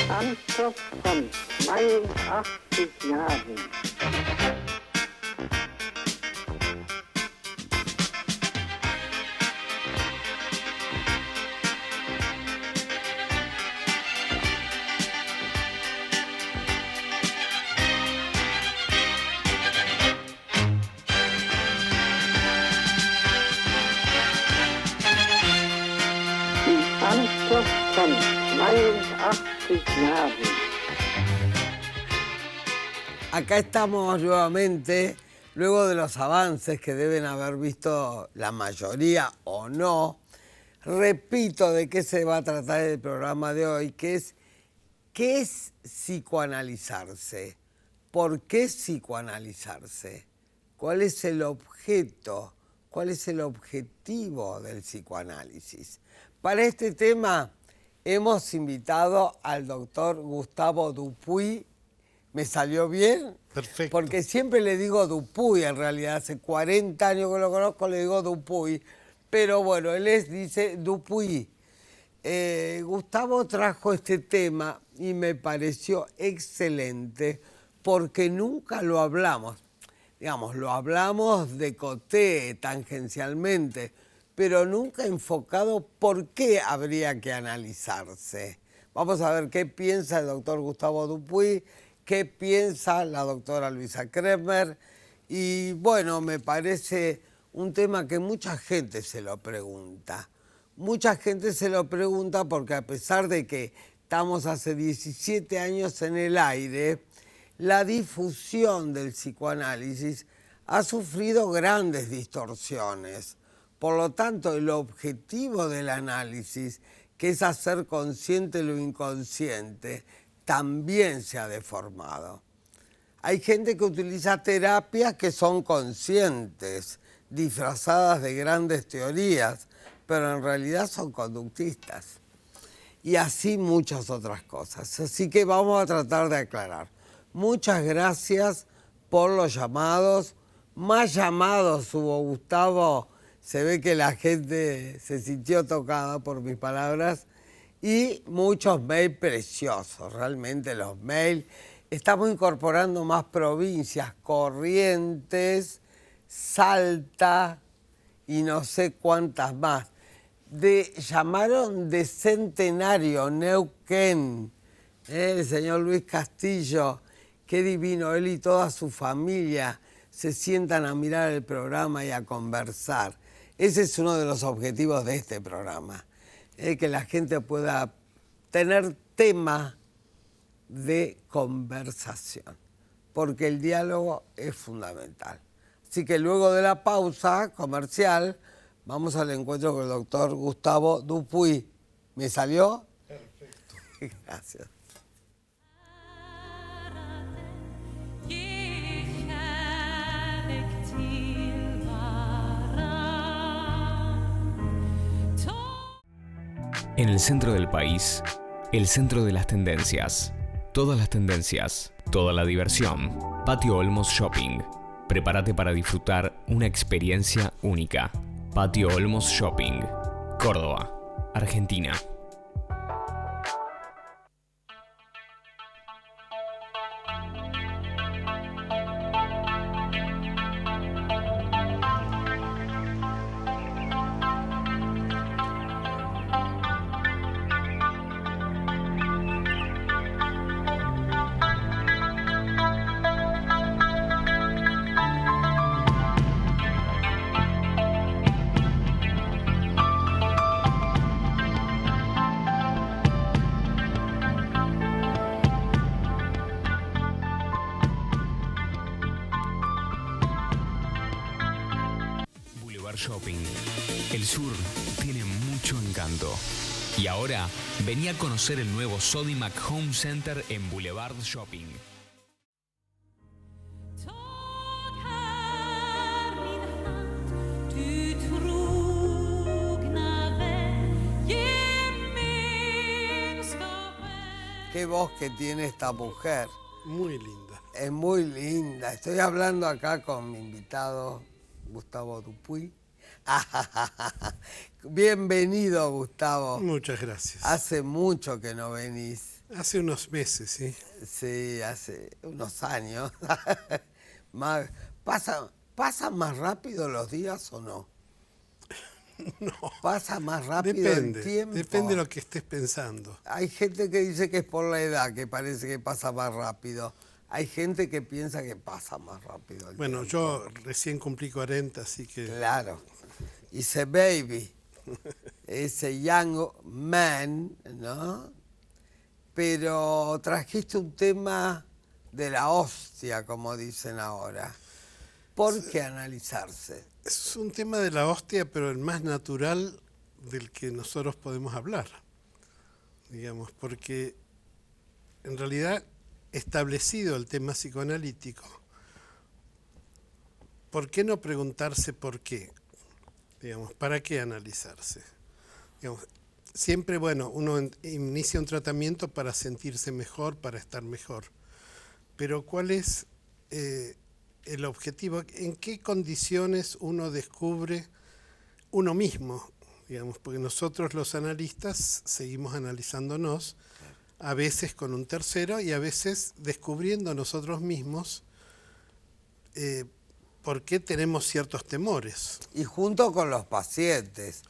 Anspruch von 82 Jahren. Anspruch von 82 Jahren. Acá estamos nuevamente, luego de los avances que deben haber visto la mayoría o no. Repito de qué se va a tratar el programa de hoy, ¿qué es psicoanalizarse? ¿Por qué psicoanalizarse? ¿Cuál es el objeto? ¿Cuál es el objetivo del psicoanálisis? Para este tema hemos invitado al doctor Gustavo Dupuy. ¿Me salió bien? Perfecto. Porque siempre le digo Dupuy, en realidad, hace 40 años que lo conozco, le digo Dupuy. Pero bueno, dice Dupuy. Gustavo trajo este tema y me pareció excelente porque nunca lo hablamos. Digamos, lo hablamos de coté, tangencialmente, pero nunca enfocado por qué habría que analizarse. Vamos a ver qué piensa el doctor Gustavo Dupuy, qué piensa la doctora Luisa Kremer. Y bueno, me parece un tema que mucha gente se lo pregunta. Mucha gente se lo pregunta porque a pesar de que estamos hace 17 años en el aire, la difusión del psicoanálisis ha sufrido grandes distorsiones. Por lo tanto, el objetivo del análisis, que es hacer consciente lo inconsciente, también se ha deformado. Hay gente que utiliza terapias que son conscientes, disfrazadas de grandes teorías, pero en realidad son conductistas. Y así muchas otras cosas. Así que vamos a tratar de aclarar. Muchas gracias por los llamados. Más llamados hubo, Gustavo. Se ve que la gente se sintió tocada por mis palabras. Y muchos mails preciosos, realmente los mails. Estamos incorporando más provincias, Corrientes, Salta y no sé cuántas más. Llamaron de Centenario, Neuquén, el señor Luis Castillo, qué divino, él y toda su familia se sientan a mirar el programa y a conversar. Ese es uno de los objetivos de este programa, que la gente pueda tener tema de conversación, porque el diálogo es fundamental. Así que luego de la pausa comercial, vamos al encuentro con el doctor Gustavo Dupuy. ¿Me salió? Perfecto. Gracias. En el centro del país, el centro de las tendencias. Todas las tendencias, toda la diversión. Patio Olmos Shopping. Prepárate para disfrutar una experiencia única. Patio Olmos Shopping. Córdoba, Argentina. Shopping. El sur tiene mucho encanto. Y ahora, vení a conocer el nuevo Sodimac Home Center en Boulevard Shopping. Qué voz que tiene esta mujer. Muy linda. Es muy linda. Estoy hablando acá con mi invitado, Gustavo Dupuy. Bienvenido, Gustavo. Muchas gracias. Hace mucho que no venís. Hace unos meses, sí. Sí, hace unos años. ¿Pasan más rápido los días o no? No. ¿Pasa más rápido el tiempo? Depende de lo que estés pensando. Hay gente que dice que es por la edad que parece que pasa más rápido. Hay gente que piensa que pasa más rápido el Bueno, tiempo. yo recién cumplí 40, así que... Claro. Ese baby, ese young man, ¿no? Pero trajiste un tema de la hostia, como dicen ahora. ¿Por qué analizarse? Es un tema de la hostia, pero el más natural del que nosotros podemos hablar, digamos, porque en realidad, establecido el tema psicoanalítico, ¿por qué no preguntarse por qué? Digamos, ¿para qué analizarse? Digamos, siempre, bueno, uno inicia un tratamiento para sentirse mejor, para estar mejor, pero ¿cuál es el objetivo? ¿En qué condiciones uno descubre uno mismo? Digamos, porque nosotros los analistas seguimos analizándonos, a veces con un tercero y a veces descubriendo nosotros mismos por qué tenemos ciertos temores. Y junto con los pacientes,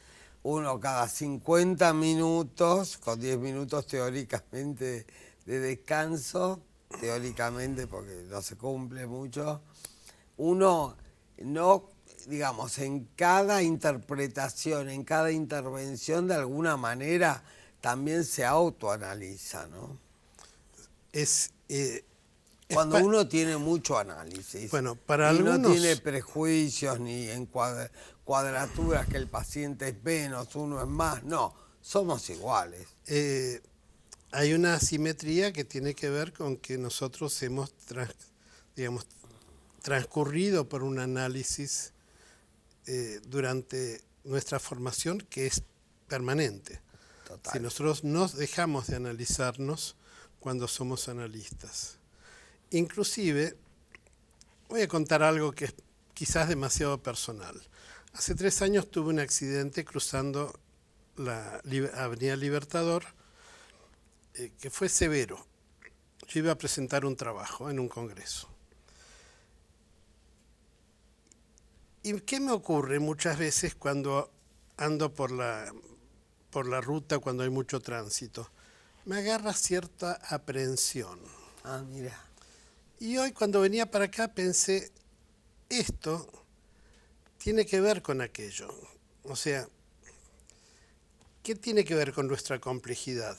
uno cada 50 minutos, con 10 minutos teóricamente de descanso, teóricamente porque no se cumple mucho, uno no, digamos, en cada interpretación, en cada intervención, de alguna manera también se autoanaliza, ¿no? Cuando uno tiene mucho análisis, bueno, para y algunos, no tiene prejuicios ni cuadraturas que el paciente es menos, uno es más, no, somos iguales. Hay una asimetría que tiene que ver con que nosotros hemos, transcurrido por un análisis durante nuestra formación que es permanente. Total. Si nosotros no dejamos de analizarnos cuando somos analistas. Inclusive, voy a contar algo que es quizás demasiado personal. Hace 3 años tuve un accidente cruzando la Avenida Libertador, que fue severo. Yo iba a presentar un trabajo en un congreso. ¿Y qué me ocurre muchas veces cuando ando por la ruta, cuando hay mucho tránsito? Me agarra cierta aprehensión. Ah, mira. Y hoy cuando venía para acá pensé, esto tiene que ver con aquello. O sea, ¿qué tiene que ver con nuestra complejidad?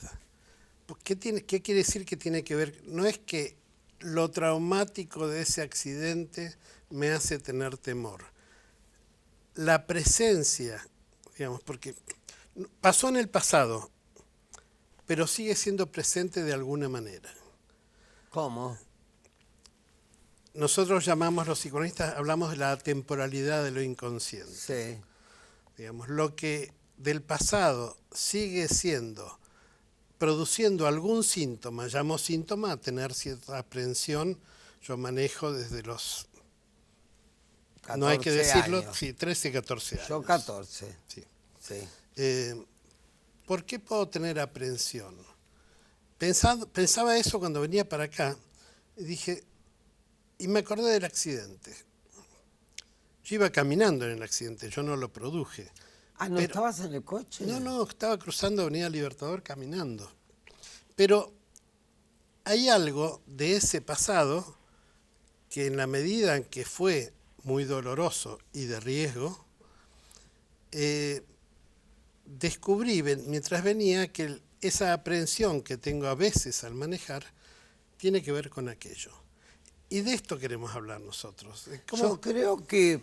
¿Qué quiere decir que tiene que ver? No es que lo traumático de ese accidente me hace tener temor. La presencia, digamos, porque pasó en el pasado, pero sigue siendo presente de alguna manera. ¿Cómo? Nosotros llamamos, los psicoanalistas, hablamos de la temporalidad de lo inconsciente. Sí. Digamos, lo que del pasado sigue siendo, produciendo algún síntoma, llamo síntoma a tener cierta aprehensión, yo manejo desde los, no hay que decirlo, años. Sí, 13, 14 años. Yo 14. Sí. Sí. ¿Por qué puedo tener aprehensión? Pensaba eso cuando venía para acá y dije, y me acordé del accidente. Yo iba caminando en el accidente, yo no lo produje. Ah, ¿no estabas en el coche? No, estaba cruzando Avenida Libertador caminando. Pero hay algo de ese pasado que en la medida en que fue muy doloroso y de riesgo, descubrí mientras venía que esa aprehensión que tengo a veces al manejar tiene que ver con aquello. Y de esto queremos hablar nosotros. Yo creo que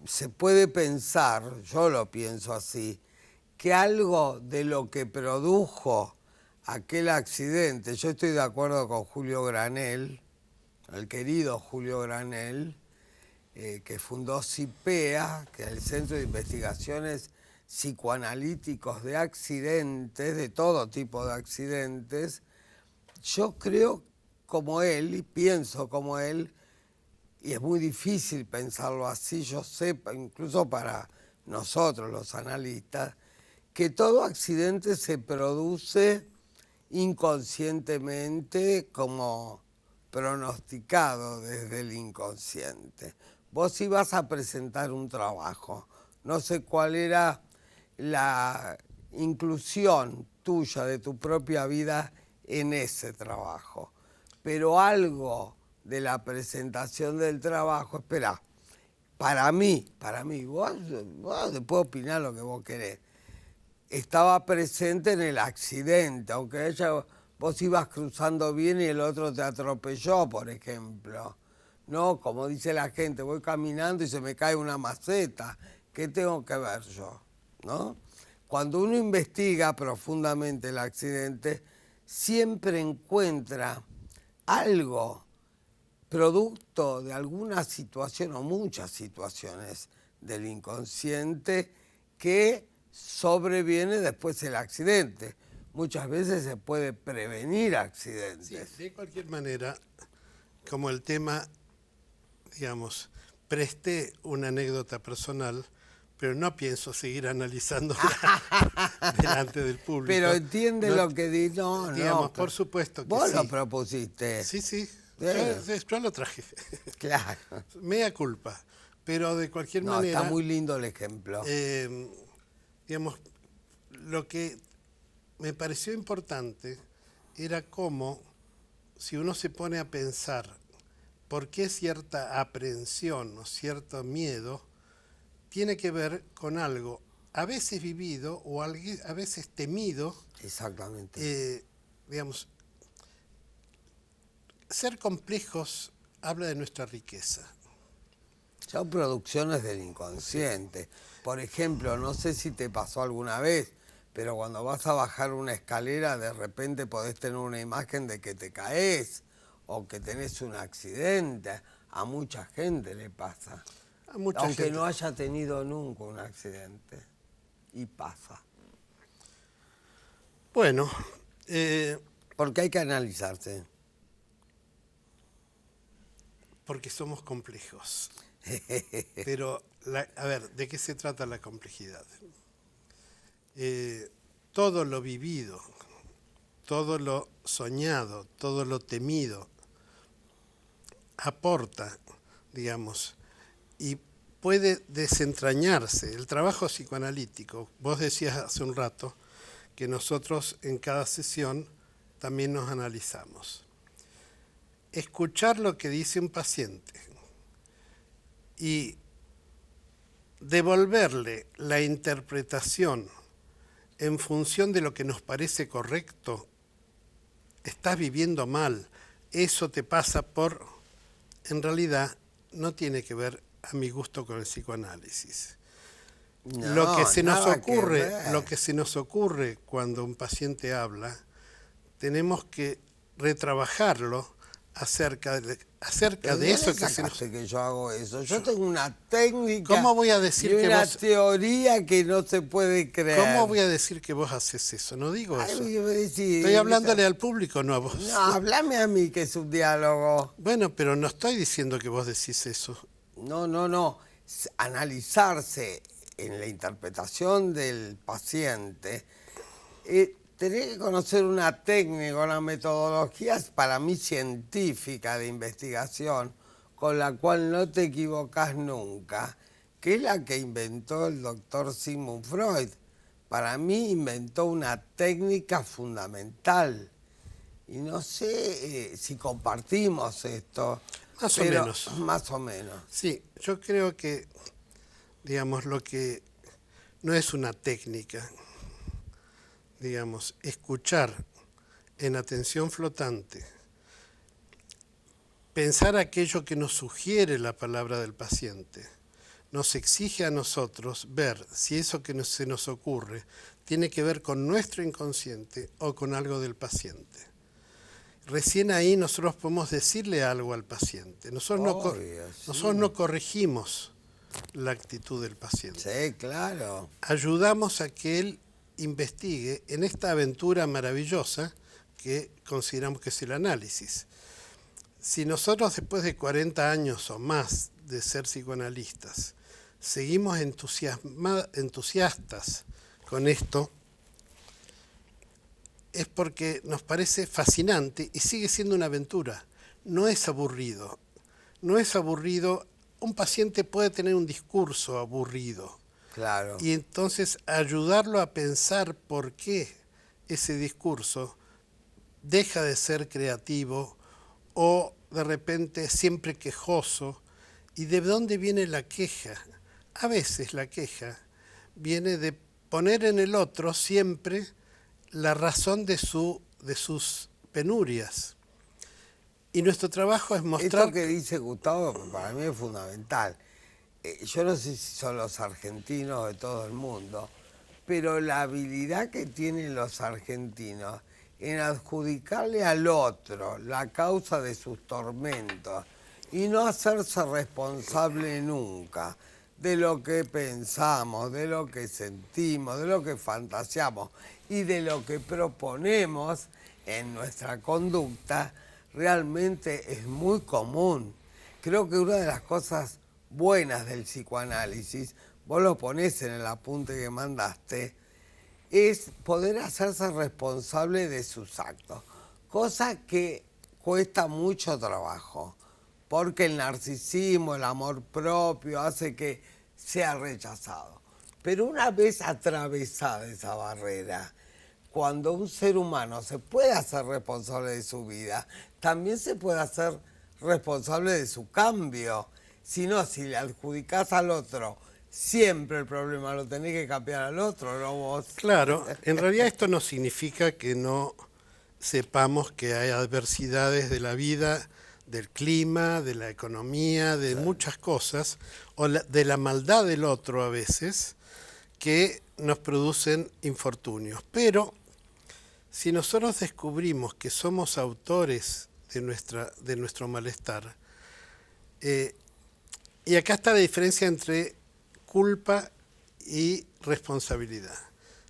se puede pensar, yo lo pienso así, que algo de lo que produjo aquel accidente, yo estoy de acuerdo con Julio Granell, el querido Julio Granell, que fundó CIPEA, que es el Centro de Investigaciones Psicoanalíticos de Accidentes, de todo tipo de accidentes. Yo creo como él y pienso como él, y es muy difícil pensarlo así, yo sé, incluso para nosotros los analistas, que todo accidente se produce inconscientemente como pronosticado desde el inconsciente. Vos ibas a presentar un trabajo, no sé cuál era la inclusión tuya de tu propia vida en ese trabajo, pero algo de la presentación del trabajo, espera, para mí, vos después opinás lo que vos querés, estaba presente en el accidente, aunque vos ibas cruzando bien y el otro te atropelló, por ejemplo. No, como dice la gente, voy caminando y se me cae una maceta. ¿Qué tengo que ver yo? ¿No? Cuando uno investiga profundamente el accidente, siempre encuentra algo, producto de alguna situación o muchas situaciones del inconsciente que sobreviene después del accidente. Muchas veces se puede prevenir accidentes. Sí, de cualquier manera, como el tema, digamos, presté una anécdota personal, pero no pienso seguir analizándola delante del público. Pero entiende no, lo que digo. No, digamos, no, por supuesto que vos sí. lo propusiste. Sí, sí, Claro. yo lo traje. Claro. Mea culpa. Pero de cualquier No, manera... está muy lindo el ejemplo. Digamos, lo que me pareció importante era cómo, si uno se pone a pensar por qué cierta aprehensión o cierto miedo tiene que ver con algo a veces vivido o a veces temido. Exactamente. Digamos, ser complejos habla de nuestra riqueza. Son producciones del inconsciente. Por ejemplo, no sé si te pasó alguna vez, pero cuando vas a bajar una escalera, de repente podés tener una imagen de que te caes o que tenés un accidente. A mucha gente le pasa. A mucha Aunque gente. no haya tenido nunca un accidente. Y pasa. Bueno, Porque hay que analizarse. porque somos complejos. Pero, a ver, ¿de qué se trata la complejidad? Todo lo vivido, todo lo soñado, todo lo temido, aporta, digamos, y puede desentrañarse. El trabajo psicoanalítico, vos decías hace un rato que nosotros en cada sesión también nos analizamos. Escuchar lo que dice un paciente y devolverle la interpretación en función de lo que nos parece correcto, estás viviendo mal, eso te pasa por... En realidad no tiene que ver, a mi gusto, con el psicoanálisis. No, Lo que se nos nada que ocurre, ver. lo que se nos ocurre cuando un paciente habla, tenemos que retrabajarlo acerca de eso que se nos... que yo hago eso. Yo tengo una técnica. ¿Cómo voy a decir y que una vos... teoría que no se puede creer. ¿Cómo voy a decir que vos haces eso? No digo Ay, eso. yo voy a decir, Estoy hablándole al público, no a vos. No, hablame a mí, que es un diálogo. Bueno, pero no estoy diciendo que vos decís eso. No. Analizarse en la interpretación del paciente, tenés que conocer una técnica, una metodología, para mí, científica de investigación, con la cual no te equivocás nunca, que es la que inventó el doctor Sigmund Freud. Para mí inventó una técnica fundamental. Y no sé si compartimos esto. Más o menos. Más o menos. Sí, yo creo que, digamos, lo que no es una técnica, digamos, escuchar en atención flotante, pensar aquello que nos sugiere la palabra del paciente, nos exige a nosotros ver si eso que se nos ocurre tiene que ver con nuestro inconsciente o con algo del paciente. Recién ahí nosotros podemos decirle algo al paciente. Nosotros no corregimos la actitud del paciente. Sí, claro. Ayudamos a que él investigue en esta aventura maravillosa que consideramos que es el análisis. Si nosotros después de 40 años o más de ser psicoanalistas seguimos entusiastas con esto, es porque nos parece fascinante y sigue siendo una aventura. No es aburrido. No es aburrido. Un paciente puede tener un discurso aburrido. Claro. Y entonces ayudarlo a pensar por qué ese discurso deja de ser creativo o de repente siempre quejoso. ¿Y de dónde viene la queja? A veces la queja viene de poner en el otro siempre la razón de sus penurias. Y nuestro trabajo es mostrar... Esto que dice Gustavo para mí es fundamental. Yo no sé si son los argentinos de todo el mundo, pero la habilidad que tienen los argentinos en adjudicarle al otro la causa de sus tormentos y no hacerse responsable nunca de lo que pensamos, de lo que sentimos, de lo que fantaseamos y de lo que proponemos en nuestra conducta, realmente es muy común. Creo que una de las cosas buenas del psicoanálisis, vos lo ponés en el apunte que mandaste, es poder hacerse responsable de sus actos, cosa que cuesta mucho trabajo, porque el narcisismo, el amor propio hace que sea rechazado. Pero una vez atravesada esa barrera, cuando un ser humano se puede hacer responsable de su vida, también se puede hacer responsable de su cambio. Si no, si le adjudicás al otro, siempre el problema lo tenés que cambiar al otro, no vos. Claro, en realidad esto no significa que no sepamos que hay adversidades de la vida, del clima, de la economía, de muchas cosas, o de la maldad del otro a veces, que nos producen infortunios. Pero si nosotros descubrimos que somos autores de nuestro malestar, y acá está la diferencia entre culpa y responsabilidad.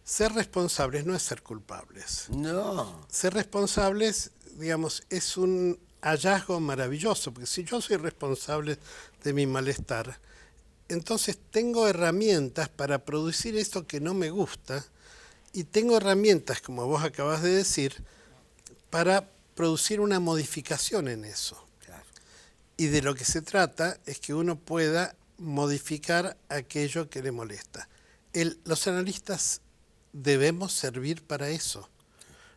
Ser responsables no es ser culpables. No. Ser responsables, digamos, es un hallazgo maravilloso, porque si yo soy responsable de mi malestar, entonces tengo herramientas para producir esto que no me gusta y tengo herramientas, como vos acabas de decir, para producir una modificación en eso. Claro. Y de lo que se trata es que uno pueda modificar aquello que le molesta. Los analistas debemos servir para eso,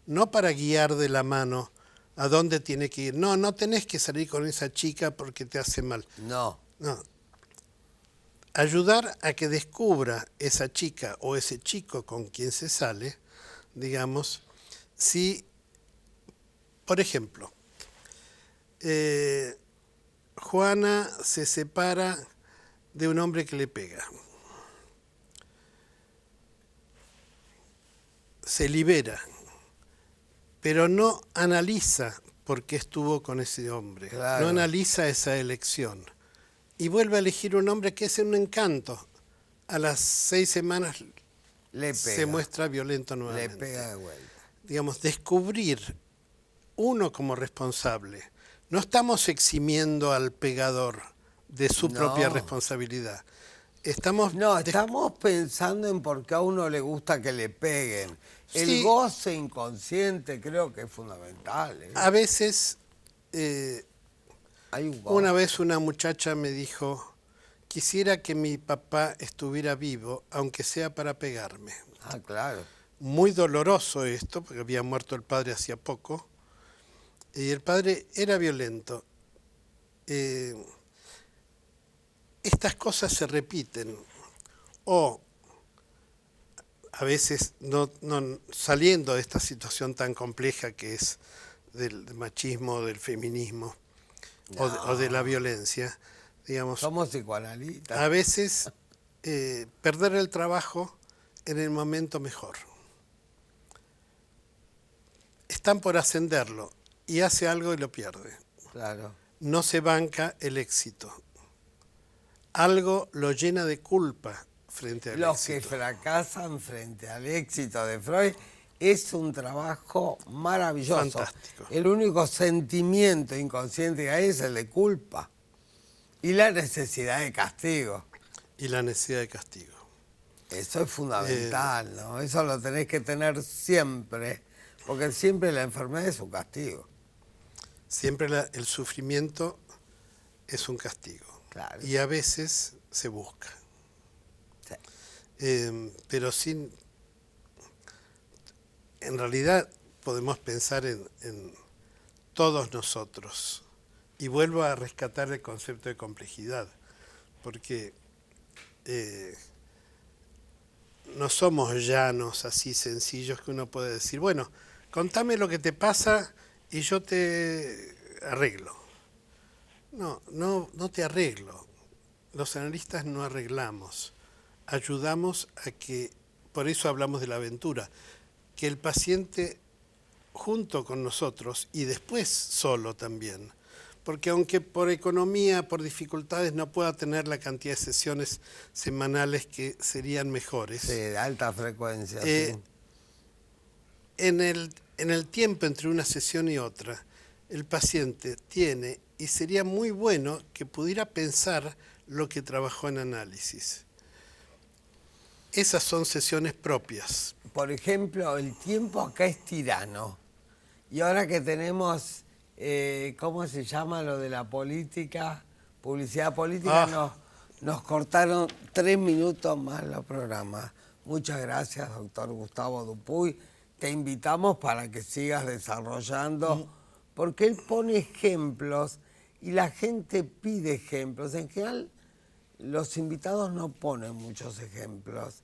no para guiar de la mano a dónde tiene que ir. No, no tenés que salir con esa chica porque te hace mal. No. No. Ayudar a que descubra esa chica o ese chico con quien se sale, digamos, si, por ejemplo, Juana se separa de un hombre que le pega. Se libera, pero no analiza por qué estuvo con ese hombre. Claro. No analiza esa elección. Y vuelve a elegir un hombre que es un encanto. A las 6 semanas Le pega. se muestra violento Le nuevamente. pega de vuelta. Digamos, descubrir uno como responsable. No estamos eximiendo al pegador de su propia responsabilidad. Estamos pensando en por qué a uno le gusta que le peguen. El Sí. goce inconsciente creo que es fundamental. A veces, Hay un goce. una vez una muchacha me dijo, quisiera que mi papá estuviera vivo, aunque sea para pegarme. Ah, claro. Muy doloroso esto, porque había muerto el padre hacía poco, y el padre era violento. Estas cosas se repiten, o a veces no saliendo de esta situación tan compleja que es del machismo, del feminismo o de la violencia, digamos, Somos psicoanalistas. a veces perder el trabajo en el momento mejor. Están por ascenderlo y hace algo y lo pierde. Claro. No se banca el éxito. Algo lo llena de culpa frente al Los que éxito. fracasan frente al éxito de Freud es un trabajo maravilloso. Fantástico. El único sentimiento inconsciente que hay es el de culpa y la necesidad de castigo. Y la necesidad de castigo. Eso es fundamental, ¿no? Eso lo tenés que tener siempre, porque siempre la enfermedad es un castigo. Siempre el sufrimiento es un castigo. Claro. Y a veces se busca. Sí. Pero sin... En realidad podemos pensar en todos nosotros. Y vuelvo a rescatar el concepto de complejidad, porque no somos llanos así sencillos que uno puede decir, bueno, contame lo que te pasa y yo te arreglo. No te arreglo. Los analistas no arreglamos, ayudamos a que, por eso hablamos de la aventura, que el paciente junto con nosotros y después solo también, porque aunque por economía, por dificultades no pueda tener la cantidad de sesiones semanales que serían mejores. Sí, de alta frecuencia. Sí. En el tiempo entre una sesión y otra, el paciente tiene, y sería muy bueno que pudiera pensar lo que trabajó en análisis. Esas son sesiones propias. Por ejemplo, el tiempo acá es tirano. Y ahora que tenemos, ¿cómo se llama lo de la política? Publicidad política, nos cortaron 3 minutos más los programas. Muchas gracias, doctor Gustavo Dupuy. Te invitamos para que sigas desarrollando, porque él pone ejemplos y la gente pide ejemplos. En general, los invitados no ponen muchos ejemplos.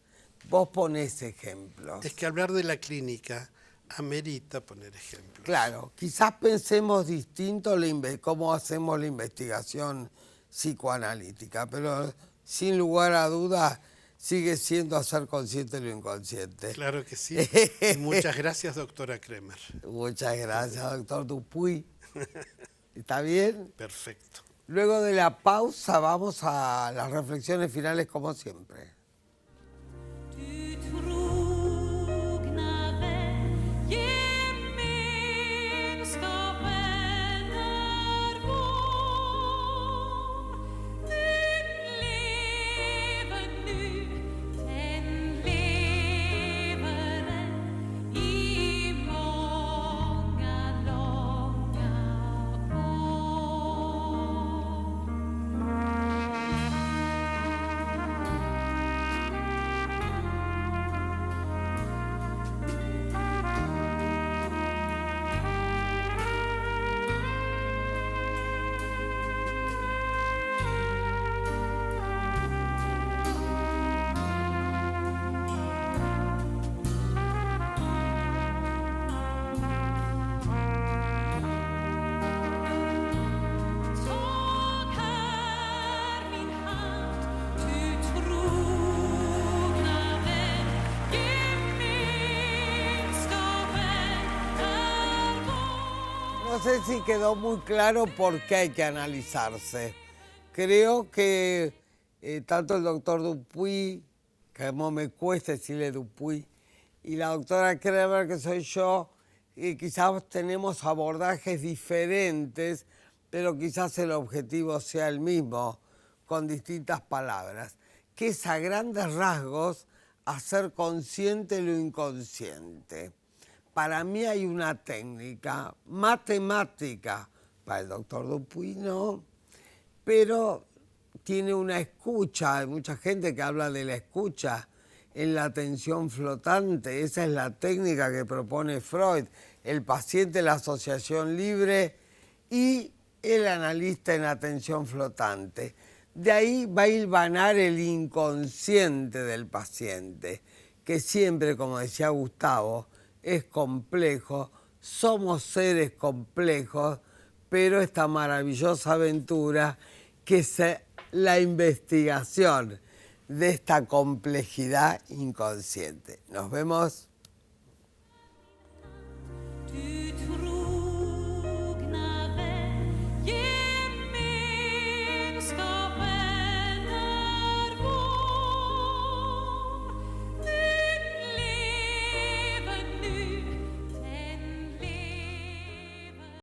Vos ponés ejemplos. Es que hablar de la clínica amerita poner ejemplos. Claro, quizás pensemos distinto cómo hacemos la investigación psicoanalítica, pero sin lugar a dudas sigue siendo hacer consciente lo inconsciente. Claro que sí. Y muchas gracias, doctora Kremer. Muchas gracias, doctor Dupuy. ¿Está bien? Perfecto. Luego de la pausa vamos a las reflexiones finales como siempre. No sé si quedó muy claro por qué hay que analizarse. Creo que tanto el doctor Dupuy, que como me cuesta decirle Dupuy, y la doctora Kremer, que soy yo, quizás tenemos abordajes diferentes, pero quizás el objetivo sea el mismo, con distintas palabras, que es a grandes rasgos hacer consciente lo inconsciente. Para mí hay una técnica matemática, para el doctor Dupuy no, pero tiene una escucha. Hay mucha gente que habla de la escucha en la atención flotante. Esa es la técnica que propone Freud, el paciente en la asociación libre y el analista en atención flotante. De ahí va a hilvanar el inconsciente del paciente, que siempre, como decía Gustavo, es complejo, somos seres complejos, pero esta maravillosa aventura que es la investigación de esta complejidad inconsciente. Nos vemos.